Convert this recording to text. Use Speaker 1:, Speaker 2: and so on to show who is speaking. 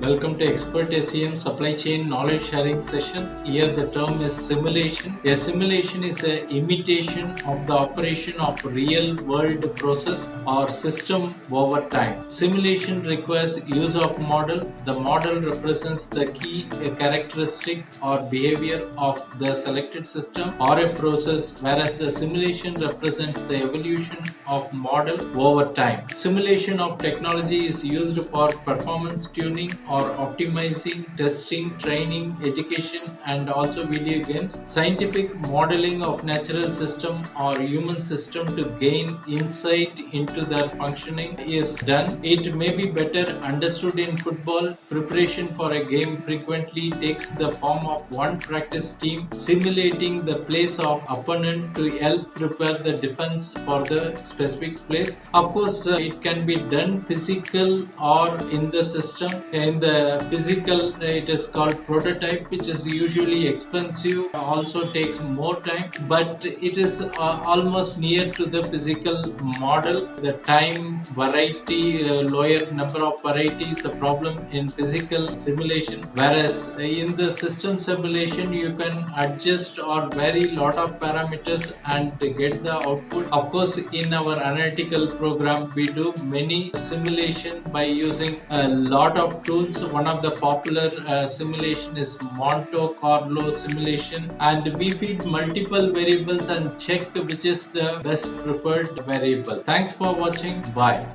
Speaker 1: Welcome to Expert SEM Supply Chain Knowledge Sharing Session. Here the term is simulation. A simulation is an imitation of the operation of real world process or system over time. Simulation requires use of model. The model represents the key characteristic or behavior of the selected system or a process, whereas the simulation represents the evolution of model over time. Simulation of technology is used for performance tuning or optimizing, testing, training, education, and also video games. Scientific modeling of natural system or human system to gain insight into their functioning is done. It may be better understood in football. Preparation for a game frequently takes the form of one practice team simulating the plays of opponent to help prepare the defense for the specific place. Of course, it can be done physical or in the system. In the physical, it is called prototype, which is usually expensive, also takes more time, but it is almost near to the physical model. The time variety, lower number of varieties, the problem in physical simulation, whereas in the system simulation you can adjust or vary lot of parameters and get the output. Of course, in our analytical program we do many simulation by using a lot of tools. One of the popular simulation is Monte Carlo simulation, and we feed multiple variables and check which is the best preferred variable. Thanks for watching. Bye.